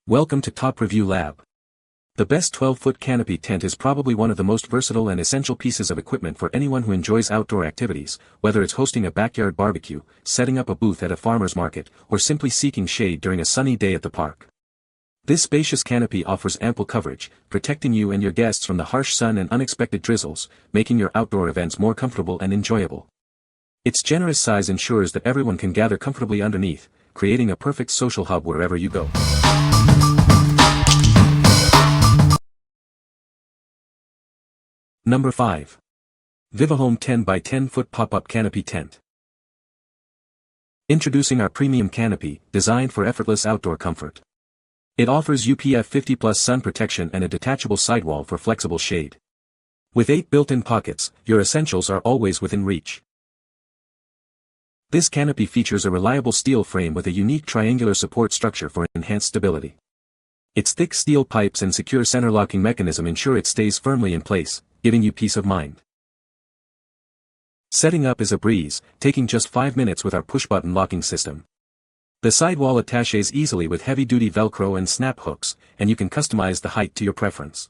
Welcome to Top Review Lab. The best 12-foot canopy tent is probably one of the most versatile and essential pieces of equipment for anyone who enjoys outdoor activities, whether it's hosting a backyard barbecue, setting up a booth at a farmer's market, or simply seeking shade during a sunny day at the park. This spacious canopy offers ample coverage, protecting you and your guests from the harsh sun and unexpected drizzles, making your outdoor events more comfortable and enjoyable. Its generous size ensures that everyone can gather comfortably underneath, creating a perfect social hub wherever you go. Number 5. VIVOHOME 10 by 10 foot pop-up canopy tent. Introducing our premium canopy, designed for effortless outdoor comfort. It offers UPF 50+ sun protection and a detachable sidewall for flexible shade. With 8 built-in pockets, your essentials are always within reach. This canopy features a reliable steel frame with a unique triangular support structure for enhanced stability. Its thick steel pipes and secure center locking mechanism ensure it stays firmly in place, giving you peace of mind. Setting up is a breeze, taking just 5 minutes with our push-button locking system. The sidewall attaches easily with heavy-duty Velcro and snap hooks, and you can customize the height to your preference.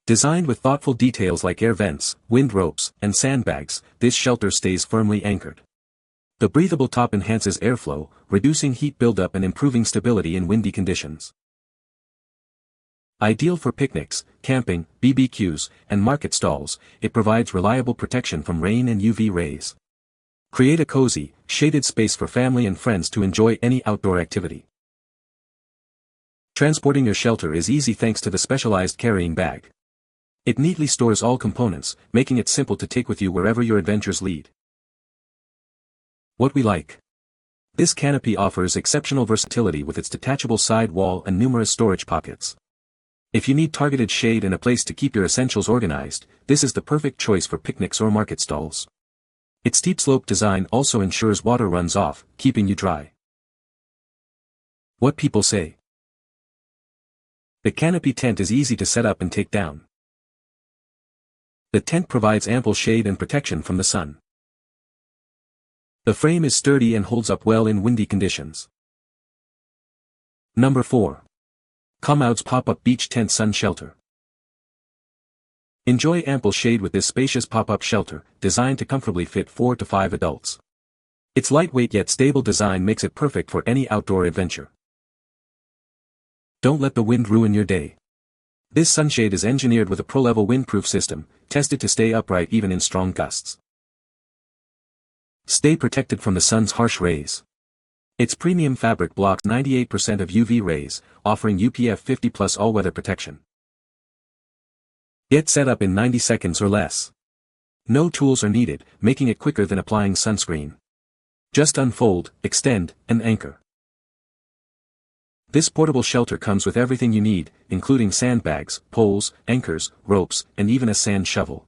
Designed with thoughtful details like air vents, wind ropes, and sandbags, this shelter stays firmly anchored. The breathable top enhances airflow, reducing heat buildup and improving stability in windy conditions. Ideal for picnics, camping, BBQs, and market stalls, it provides reliable protection from rain and UV rays. Create a cozy, shaded space for family and friends to enjoy any outdoor activity. Transporting your shelter is easy thanks to the specialized carrying bag. It neatly stores all components, making it simple to take with you wherever your adventures lead. What we like. This canopy offers exceptional versatility with its detachable side wall and numerous storage pockets. If you need targeted shade and a place to keep your essentials organized, this is the perfect choice for picnics or market stalls. Its steep slope design also ensures water runs off, keeping you dry. What people say. The canopy tent is easy to set up and take down. The tent provides ample shade and protection from the sun. The frame is sturdy and holds up well in windy conditions. Number 4. COMMOUDS Pop-Up Beach Tent Sun Shelter. Enjoy ample shade with this spacious pop-up shelter, designed to comfortably fit 4 to 5 adults. Its lightweight yet stable design makes it perfect for any outdoor adventure. Don't let the wind ruin your day. This sunshade is engineered with a pro-level windproof system, tested to stay upright even in strong gusts. Stay protected from the sun's harsh rays. Its premium fabric blocks 98% of UV rays, offering UPF 50+ all-weather protection. Get set up in 90 seconds or less. No tools are needed, making it quicker than applying sunscreen. Just unfold, extend, and anchor. This portable shelter comes with everything you need, including sandbags, poles, anchors, ropes, and even a sand shovel.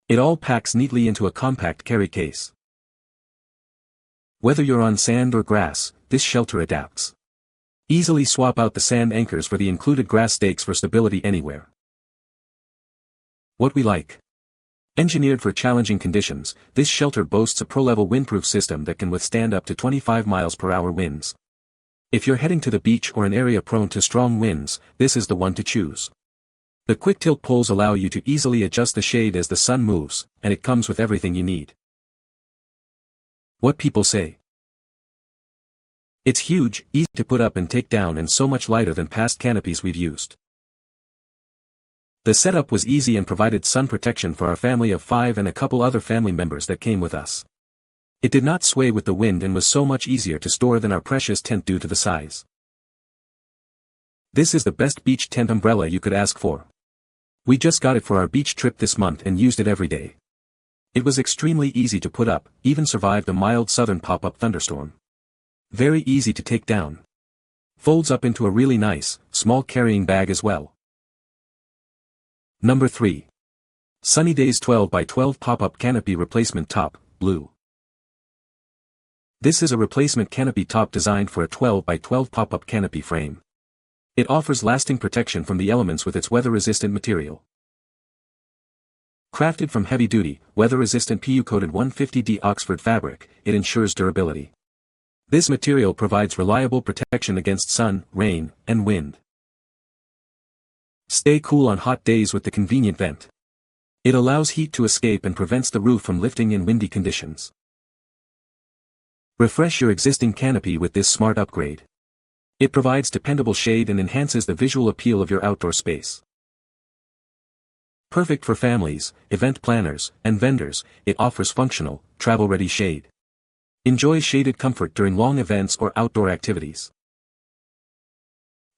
It all packs neatly into a compact carry case. Whether you're on sand or grass, this shelter adapts. Easily swap out the sand anchors for the included grass stakes for stability anywhere. What we like. Engineered for challenging conditions, this shelter boasts a pro-level windproof system that can withstand up to 25 mph winds. If you're heading to the beach or an area prone to strong winds, this is the one to choose. The quick tilt poles allow you to easily adjust the shade as the sun moves, and it comes with everything you need. What people say. It's huge, easy to put up and take down, and so much lighter than past canopies we've used. The setup was easy and provided sun protection for our family of 5 and a couple other family members that came with us. It did not sway with the wind and was so much easier to store than our precious tent due to the size. This is the best beach tent umbrella you could ask for. We just got it for our beach trip this month and used it every day. It was extremely easy to put up, even survived a mild southern pop-up thunderstorm. Very easy to take down. Folds up into a really nice, small carrying bag as well. Number 3. Sunnydaze 12 by 12 Pop-Up Canopy Replacement Top, Blue. This is a replacement canopy top designed for a 12 by 12 pop-up canopy frame. It offers lasting protection from the elements with its weather-resistant material. Crafted from heavy-duty, weather-resistant PU-coated 150D Oxford fabric, it ensures durability. This material provides reliable protection against sun, rain, and wind. Stay cool on hot days with the convenient vent. It allows heat to escape and prevents the roof from lifting in windy conditions. Refresh your existing canopy with this smart upgrade. It provides dependable shade and enhances the visual appeal of your outdoor space. Perfect for families, event planners, and vendors, it offers functional, travel-ready shade. Enjoy shaded comfort during long events or outdoor activities.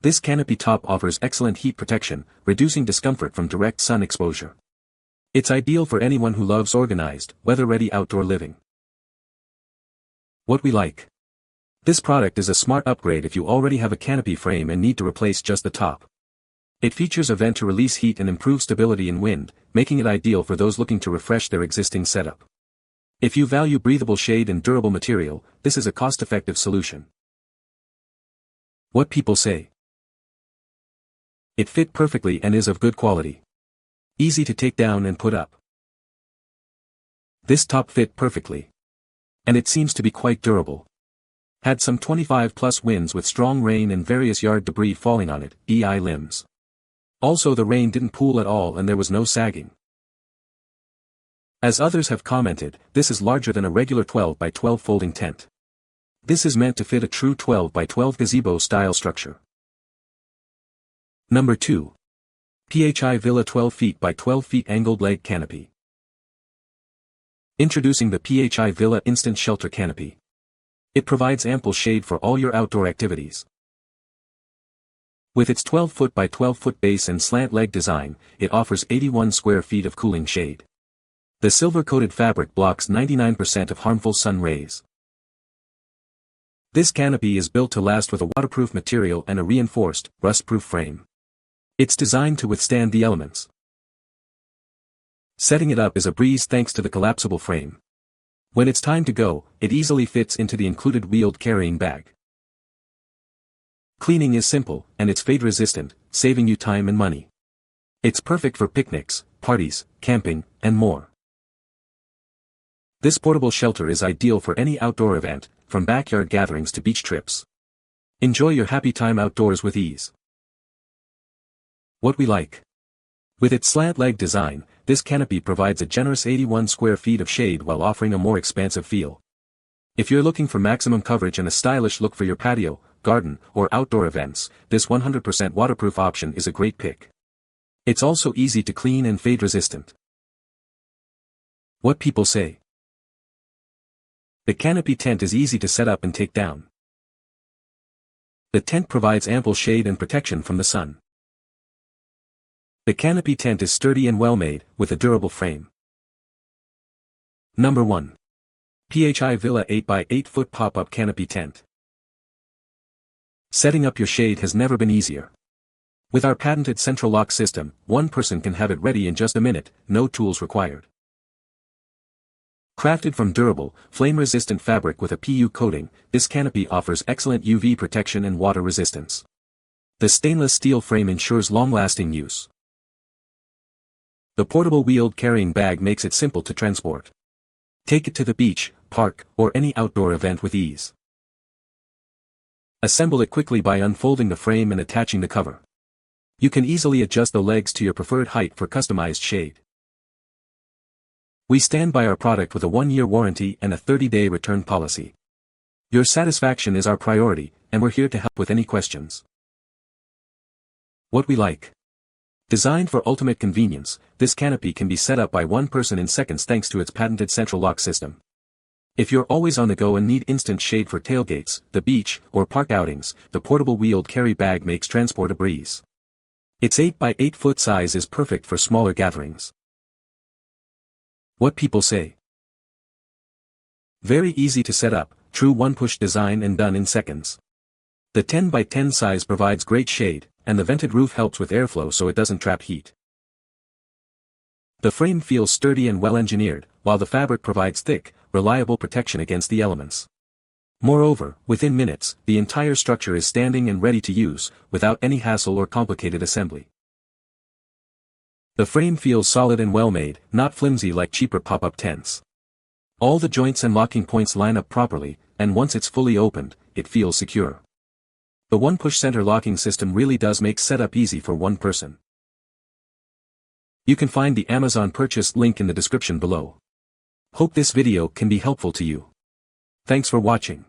This canopy top offers excellent heat protection, reducing discomfort from direct sun exposure. It's ideal for anyone who loves organized, weather-ready outdoor living. What we like. This product is a smart upgrade if you already have a canopy frame and need to replace just the top. It features a vent to release heat and improve stability in wind, making it ideal for those looking to refresh their existing setup. If you value breathable shade and durable material, this is a cost-effective solution. What people say. It fit perfectly and is of good quality. Easy to take down and put up. This top fit perfectly. And it seems to be quite durable. Had some 25+ winds with strong rain and various yard debris falling on it, ei limbs. Also the rain didn't pool at all and there was no sagging. As others have commented, this is larger than a regular 12 by 12 folding tent. This is meant to fit a true 12 by 12 gazebo style structure. Number 2. PHI Villa 12 feet by 12 feet angled leg canopy. Introducing the PHI Villa Instant Shelter Canopy. It provides ample shade for all your outdoor activities. With its 12 foot by 12 foot base and slant leg design, it offers 81 square feet of cooling shade. The silver-coated fabric blocks 99% of harmful sun rays. This canopy is built to last with a waterproof material and a reinforced, rust-proof frame. It's designed to withstand the elements. Setting it up is a breeze thanks to the collapsible frame. When it's time to go, it easily fits into the included wheeled carrying bag. Cleaning is simple, and it's fade-resistant, saving you time and money. It's perfect for picnics, parties, camping, and more. This portable shelter is ideal for any outdoor event, from backyard gatherings to beach trips. Enjoy your happy time outdoors with ease. What we like. With its slant leg design, this canopy provides a generous 81 square feet of shade while offering a more expansive feel. If you're looking for maximum coverage and a stylish look for your patio, garden, or outdoor events, this 100% waterproof option is a great pick. It's also easy to clean and fade resistant. What people say. The canopy tent is easy to set up and take down. The tent provides ample shade and protection from the sun. The canopy tent is sturdy and well-made, with a durable frame. Number 1. PHI Villa 8 by 8 foot pop-up canopy tent. Setting up your shade has never been easier. With our patented central lock system, one person can have it ready in just a minute, no tools required. Crafted from durable, flame-resistant fabric with a PU coating, this canopy offers excellent UV protection and water resistance. The stainless steel frame ensures long-lasting use. The portable wheeled carrying bag makes it simple to transport. Take it to the beach, park, or any outdoor event with ease. Assemble it quickly by unfolding the frame and attaching the cover. You can easily adjust the legs to your preferred height for customized shade. We stand by our product with a 1-year warranty and a 30-day return policy. Your satisfaction is our priority, and we're here to help with any questions. What we like. Designed for ultimate convenience, this canopy can be set up by one person in seconds thanks to its patented central lock system. If you're always on the go and need instant shade for tailgates, the beach, or park outings, the portable wheeled carry bag makes transport a breeze. Its 8 by 8 foot size is perfect for smaller gatherings. What people say. Very easy to set up, true one-push design and done in seconds. The 10 by 10 size provides great shade, and the vented roof helps with airflow so it doesn't trap heat. The frame feels sturdy and well-engineered, while the fabric provides thick, reliable protection against the elements. Moreover, within minutes, the entire structure is standing and ready to use, without any hassle or complicated assembly. The frame feels solid and well-made, not flimsy like cheaper pop-up tents. All the joints and locking points line up properly, and once it's fully opened, it feels secure. The one-push center locking system really does make setup easy for one person. You can find the Amazon purchase link in the description below. Hope this video can be helpful to you. Thanks for watching.